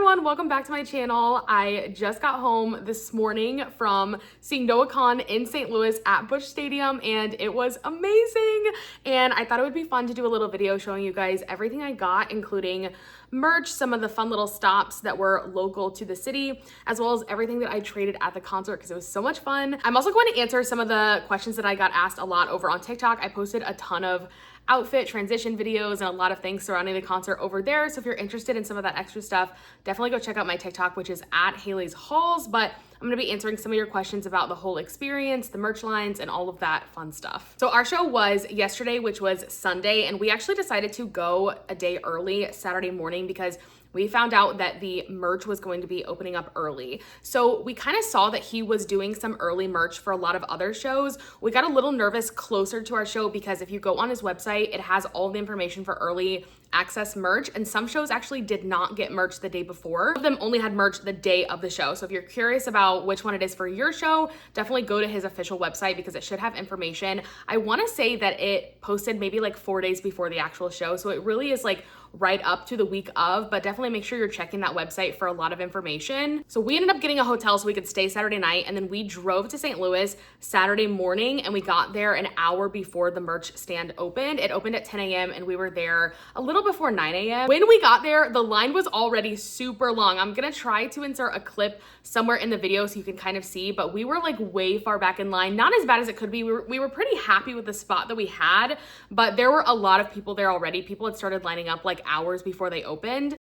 everyone, welcome back to my channel. I just got home this morning from seeing Kahan in St. Louis at Busch Stadium and it was amazing. And I thought it would be fun to do a little video showing you guys everything I got, including merch, some of the fun little stops that were local to the city, as well as everything that I traded at the concert because it was so much fun. I'm also going to answer some of the questions that I got asked a lot over on TikTok. I posted a ton of outfit transition videos and a lot of things surrounding the concert over there. So if you're interested in some of that extra stuff, definitely go check out my TikTok, which is at Haley's Hauls. But I'm gonna be answering some of your questions about the whole experience, the merch lines, and all of that fun stuff. So our show was yesterday, which was Sunday, and we actually decided to go a day early Saturday morning because we found out that the merch was going to be opening up early. So we kind of saw that he was doing some early merch for a lot of other shows. We got a little nervous closer to our show because if you go on his website, it has all the information for early access merch, and some shows actually did not get merch the day before. Some of them only had merch the day of the show. So if you're curious about which one it is for your show, definitely go to his official website because it should have information. I want to say that it posted maybe like 4 days before the actual show. So it really is like right up to the week of, but definitely make sure you're checking that website for a lot of information. So we ended up getting a hotel so we could stay Saturday night, and then we drove to St. Louis Saturday morning, and we got there an hour before the merch stand opened. It opened at 10 a.m. and we were there a little before 9 a.m. When we got there, the line was already super long. I'm gonna try to insert a clip somewhere in the video so you can kind of see, but we were like way far back in line. Not as bad as it could be. We were pretty happy with the spot that we had, but there were a lot of people there already. People had started lining up like hours before they opened.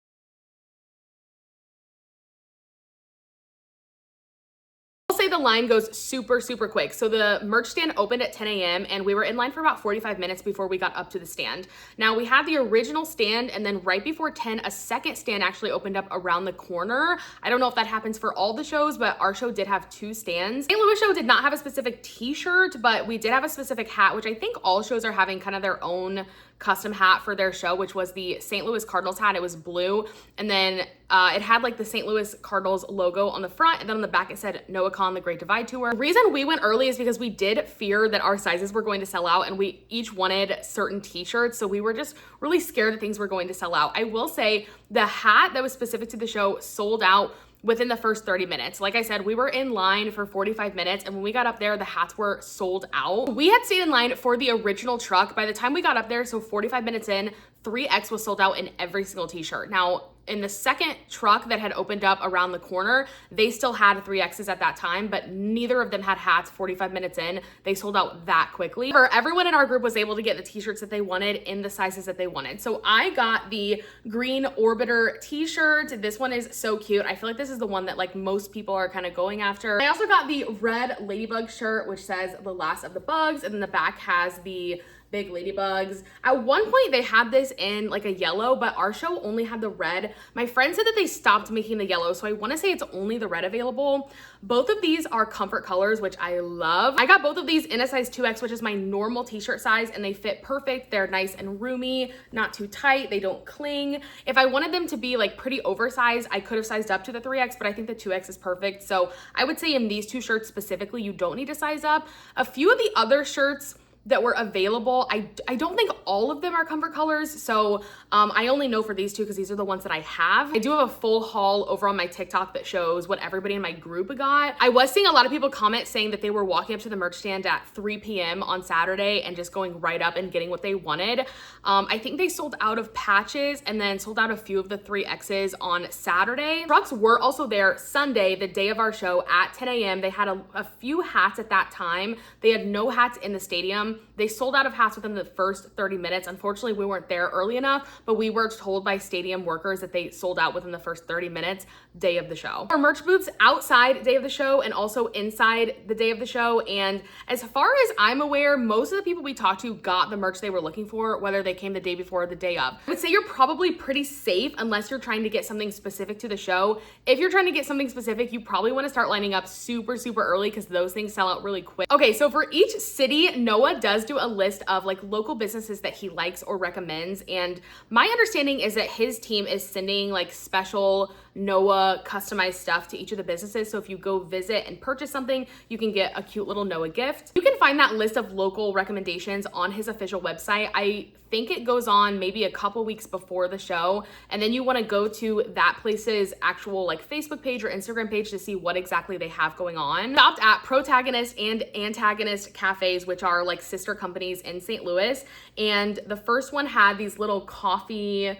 Say the line goes super quick. So the merch stand opened at 10 a.m. and we were in line for about 45 minutes before we got up to the stand. Now we had the original stand, and then right before 10, a second stand actually opened up around the corner. I don't know if that happens for all the shows, but our show did have 2 stands. St. Louis show did not have a specific t-shirt, but we did have a specific hat, which I think all shows are having kind of their own custom hat for their show, which was the St. Louis Cardinals hat. It was blue, and then it had like the St. Louis Cardinals logo on the front, and then on the back it said Kahan, the Great Divide Tour. The reason we went early is because we did fear that our sizes were going to sell out, and we each wanted certain t-shirts, so we were just really scared that things were going to sell out. I will say the hat that was specific to the show sold out within the first 30 minutes. Like I said, we were in line for 45 minutes, and when we got up there, the hats were sold out. We had stayed in line for the original truck. By the time we got up there, so 45 minutes in, 3X was sold out in every single t-shirt. Now, in the second truck that had opened up around the corner, they still had 3Xs at that time, but neither of them had hats 45 minutes in. They sold out that quickly. Everyone in our group was able to get the t-shirts that they wanted in the sizes that they wanted. So I got the green Orbiter t-shirt. This one is so cute. I feel like this is the one that like most people are kind of going after. I also got the red ladybug shirt, which says the last of the bugs, and then the back has the big ladybugs. At one point they had this in like a yellow, but our show only had the red. My friend said that they stopped making the yellow, so I want to say it's only the red available. Both of these are comfort colors, which I love. I got both of these in a size 2X, which is my normal t-shirt size, and they fit perfect. They're nice and roomy, not too tight, they don't cling. If I wanted them to be like pretty oversized, I could have sized up to the 3X, but I think the 2X is perfect. So I would say in these 2 shirts specifically, you don't need to size up. A few of the other shirts that were available, I don't think all of them are comfort colors, so I only know for these 2 because these are the ones that I have. I do have a full haul over on my TikTok that shows what everybody in my group got. I was seeing a lot of people comment saying that they were walking up to the merch stand at 3 p.m. on Saturday and just going right up and getting what they wanted. I think they sold out of patches and then sold out a few of the 3Xs on Saturday. Trucks were also there Sunday, the day of our show, at 10 a.m. They had a few hats at that time. They had no hats in the stadium. They sold out of hats within the first 30 minutes. Unfortunately, we weren't there early enough, but we were told by stadium workers that they sold out within the first 30 minutes day of the show. Our merch booths outside day of the show and also inside the day of the show. And as far as I'm aware, most of the people we talked to got the merch they were looking for, whether they came the day before or the day of. I would say you're probably pretty safe unless you're trying to get something specific to the show. If you're trying to get something specific, you probably want to start lining up super early because those things sell out really quick. Okay, so for each city, Noah does do a list of like local businesses that he likes or recommends. And my understanding is that his team is sending like special Noah customized stuff to each of the businesses. So if you go visit and purchase something, you can get a cute little Noah gift. You can find that list of local recommendations on his official website. I think it goes on maybe a couple weeks before the show, and then you want to go to that place's actual like Facebook page or Instagram page to see what exactly they have going on. Stopped at Protagonist and Antagonist cafes, which are like sister companies in St. Louis, and the first one had these little coffee,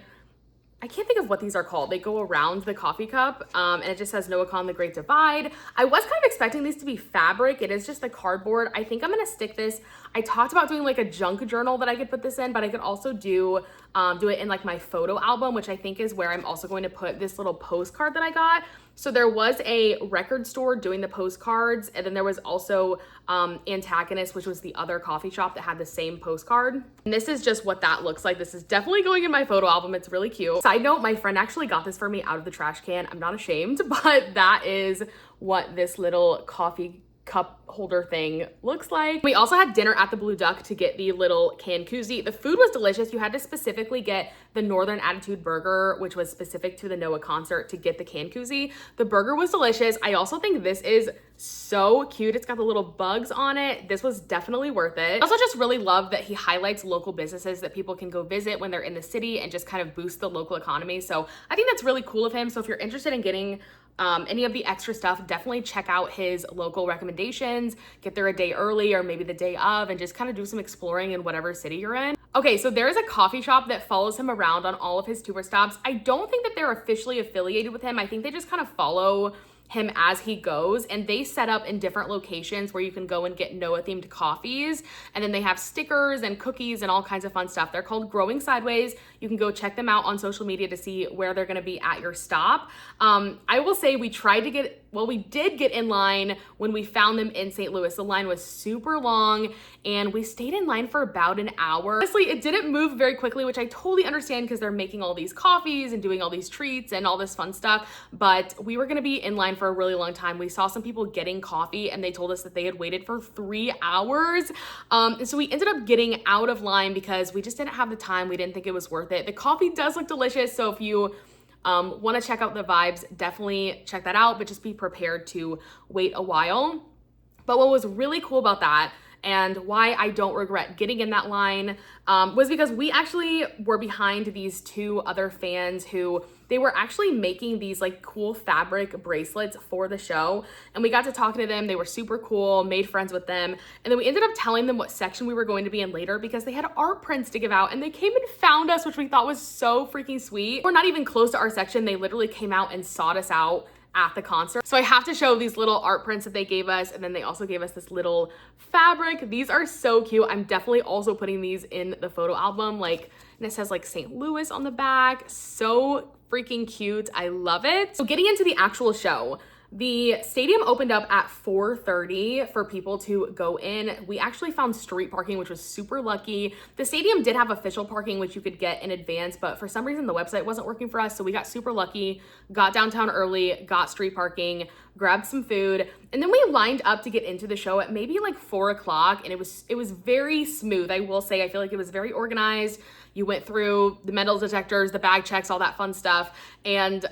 I can't think of what these are called. They go around the coffee cup, and it just says Noah Kahan, The Great Divide. I was kind of expecting these to be fabric. It is just the cardboard. I think I'm gonna stick this. I talked about doing like a junk journal that I could put this in, but I could also do it in like my photo album, which I think is where I'm also going to put this little postcard that I got. So there was a record store doing the postcards, and then there was also Antagonist, which was the other coffee shop that had the same postcard. And this is just what that looks like. This is definitely going in my photo album. It's really cute. Side note, my friend actually got this for me out of the trash can. I'm not ashamed, but that is what this little coffee cup holder thing looks like. We also had dinner at the Blue Duck to get the little can koozie. The food was delicious. You had to specifically get the Northern Attitude burger, which was specific to the Noah concert, to get the can koozie. The burger was delicious. I also think this is so cute. It's got the little bugs on it. This was definitely worth it. I also just really love that he highlights local businesses that people can go visit when they're in the city and just kind of boost the local economy. So I think that's really cool of him. So if you're interested in getting any of the extra stuff, definitely check out his local recommendations, get there a day early or maybe the day of, and just kind of do some exploring in whatever city you're in. Okay, so there is a coffee shop that follows him around on all of his tour stops. I don't think that they're officially affiliated with him. I think they just kind of follow him as he goes, and they set up in different locations where you can go and get Noah themed coffees, and then they have stickers and cookies and all kinds of fun stuff. They're called Growing Sideways. You can go check them out on social media to see where they're gonna be at your stop. I will say we did get in line when we found them in St. Louis. The line was super long and we stayed in line for about an hour. Honestly, it didn't move very quickly, which I totally understand because they're making all these coffees and doing all these treats and all this fun stuff, but we were gonna be in line for a really long time. We saw some people getting coffee and they told us that they had waited for 3 hours. And so we ended up getting out of line because we just didn't have the time. We didn't think it was worth it. The coffee does look delicious, so if you want to check out the vibes, definitely check that out, but just be prepared to wait a while. But what was really cool about that, and why I don't regret getting in that line, was because we actually were behind these two other fans who they were actually making these like cool fabric bracelets for the show. And we got to talking to them. They were super cool, made friends with them. And then we ended up telling them what section we were going to be in later because they had art prints to give out, and they came and found us, which we thought was so freaking sweet. We're not even close to our section. They literally came out and sought us out at the concert. So I have to show these little art prints that they gave us, and then they also gave us this little fabric. These are so cute. I'm definitely also putting these in the photo album, like, and it says like St. Louis on the back. So freaking cute. I love it. So getting into the actual show, the stadium opened up at 4:30 for people to go in. We actually found street parking, which was super lucky. The stadium did have official parking, which you could get in advance, but for some reason the website wasn't working for us. So we got super lucky, got downtown early, got street parking, grabbed some food, and then we lined up to get into the show at maybe like 4 o'clock. And it was very smooth. I will say, I feel like it was very organized. You went through the metal detectors, the bag checks, all that fun stuff, and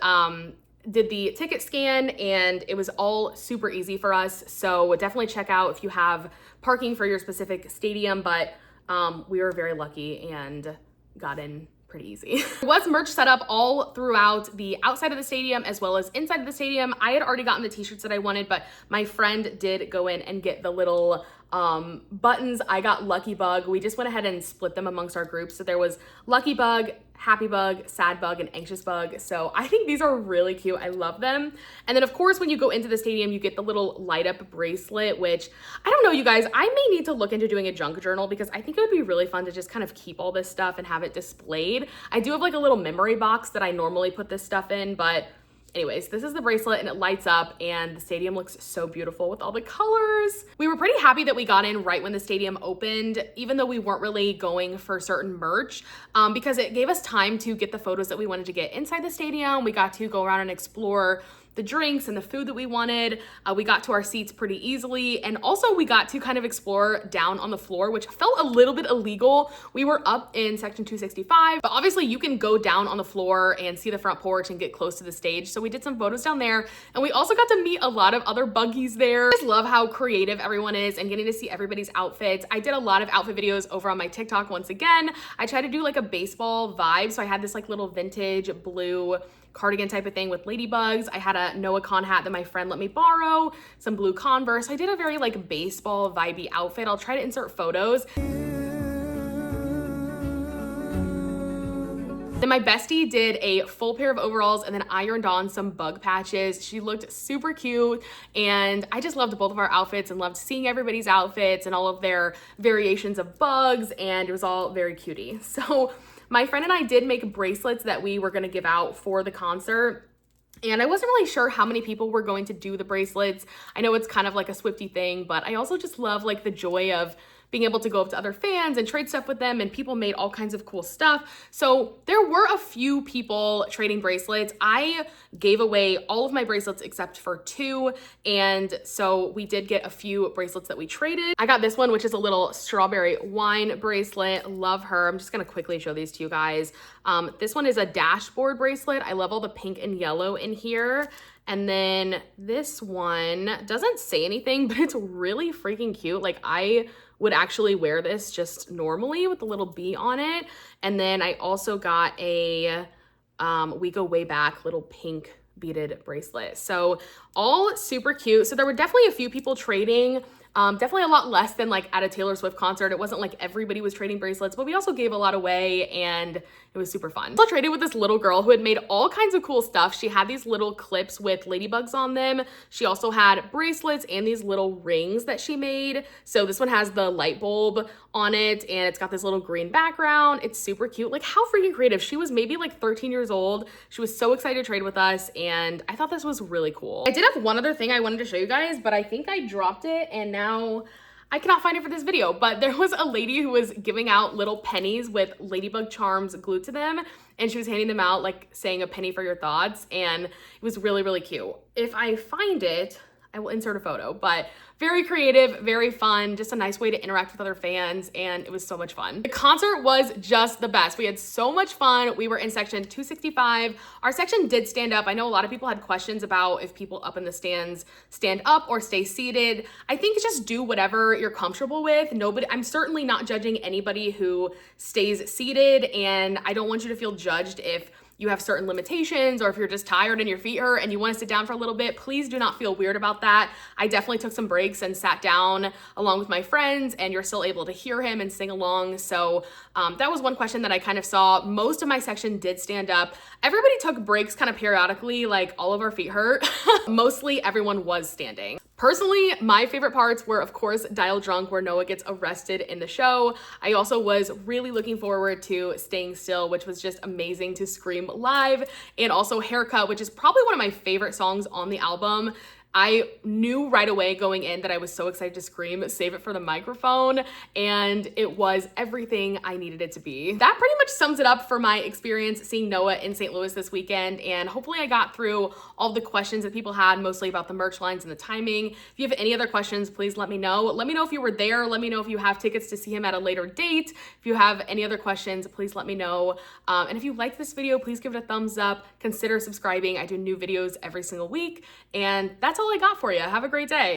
did the ticket scan, and it was all super easy for us. So definitely check out if you have parking for your specific stadium, but we were very lucky and got in pretty easy. There was merch set up all throughout the outside of the stadium as well as inside of the stadium. I had already gotten the t-shirts that I wanted, but my friend did go in and get the little buttons. I got Lucky Bug. We just went ahead and split them amongst our groups. So there was Lucky Bug, Happy Bug, Sad Bug, and Anxious Bug. So I think these are really cute. I love them. And then of course, when you go into the stadium, you get the little light up bracelet, which I don't know, you guys, I may need to look into doing a junk journal because I think it would be really fun to just kind of keep all this stuff and have it displayed. I do have like a little memory box that I normally put this stuff in, but anyways, this is the bracelet and it lights up, and the stadium looks so beautiful with all the colors. We were pretty happy that we got in right when the stadium opened, even though we weren't really going for certain merch, because it gave us time to get the photos that we wanted to get inside the stadium. We got to go around and explore the drinks and the food that we wanted. We got to our seats pretty easily. And also we got to kind of explore down on the floor, which felt a little bit illegal. We were up in section 265, but obviously you can go down on the floor and see the front porch and get close to the stage. So we did some photos down there, and we also got to meet a lot of other buggies there. I just love how creative everyone is and getting to see everybody's outfits. I did a lot of outfit videos over on my TikTok once again. I tried to do like a baseball vibe. So I had this like little vintage blue cardigan type of thing with ladybugs. I had a Noah Kahan hat that my friend let me borrow, some blue Converse. I did a very like baseball vibey outfit. I'll try to insert photos. Then my bestie did a full pair of overalls and then ironed on some bug patches. She looked super cute, and I just loved both of our outfits and loved seeing everybody's outfits and all of their variations of bugs, and it was all very cutie. So my friend and I did make bracelets that we were gonna give out for the concert. And I wasn't really sure how many people were going to do the bracelets. I know it's kind of like a Swiftie thing, but I also just love like the joy of being able to go up to other fans and trade stuff with them, and people made all kinds of cool stuff. So there were a few people trading bracelets. I gave away all of my bracelets except for 2, and so we did get a few bracelets that we traded. I got this one, which is a little strawberry wine bracelet. Love her. I'm just gonna quickly show these to you guys. This one is a dashboard bracelet. I love all the pink and yellow in here. And then this one doesn't say anything, but it's really freaking cute. Like, I would actually wear this just normally with the little bee on it. And then I also got a We Go Way Back little pink beaded bracelet. So all super cute. So there were definitely a few people trading. Definitely a lot less than like at a Taylor Swift concert. It wasn't like everybody was trading bracelets, but we also gave a lot away, and it was super fun. So I traded with this little girl who had made all kinds of cool stuff. She had these little clips with ladybugs on them. She also had bracelets and these little rings that she made. So this one has the light bulb on it, and it's got this little green background. It's super cute. Like, how freaking creative. She was maybe like 13 years old. She was so excited to trade with us, and I thought this was really cool. I did have one other thing I wanted to show you guys, but I think I dropped it, and now I cannot find it for this video. But there was a lady who was giving out little pennies with ladybug charms glued to them, and she was handing them out like saying a penny for your thoughts, and it was really, really cute. If I find it, I will insert a photo, but very creative, very fun, just a nice way to interact with other fans, and it was so much fun. The concert was just the best. We had so much fun. We were in section 265. Our section did stand up. I know a lot of people had questions about if people up in the stands stand up or stay seated. I think just do whatever you're comfortable with. I'm certainly not judging anybody who stays seated, and I don't want you to feel judged if you have certain limitations, or if you're just tired and your feet hurt and you want to sit down for a little bit. Please do not feel weird about that. I definitely took some breaks and sat down along with my friends, and you're still able to hear him and sing along. So that was one question that I kind of saw. Most of my section did stand up. Everybody took breaks kind of periodically, like all of our feet hurt. Mostly everyone was standing. Personally, my favorite parts were, of course, Dial Drunk, where Noah gets arrested in the show. I also was really looking forward to Staying Still, which was just amazing to scream live, and also Haircut, which is probably one of my favorite songs on the album. I knew right away going in that I was so excited to scream, save it for the microphone, and it was everything I needed it to be. That pretty much sums it up for my experience seeing Noah in St. Louis this weekend, and hopefully I got through all the questions that people had, mostly about the merch lines and the timing. If you have any other questions, please let me know. Let me know if you were there. Let me know if you have tickets to see him at a later date. If you have any other questions, please let me know. And if you like this video, please give it a thumbs up. Consider subscribing. I do new videos every single week, and that's all I got for you. Have a great day.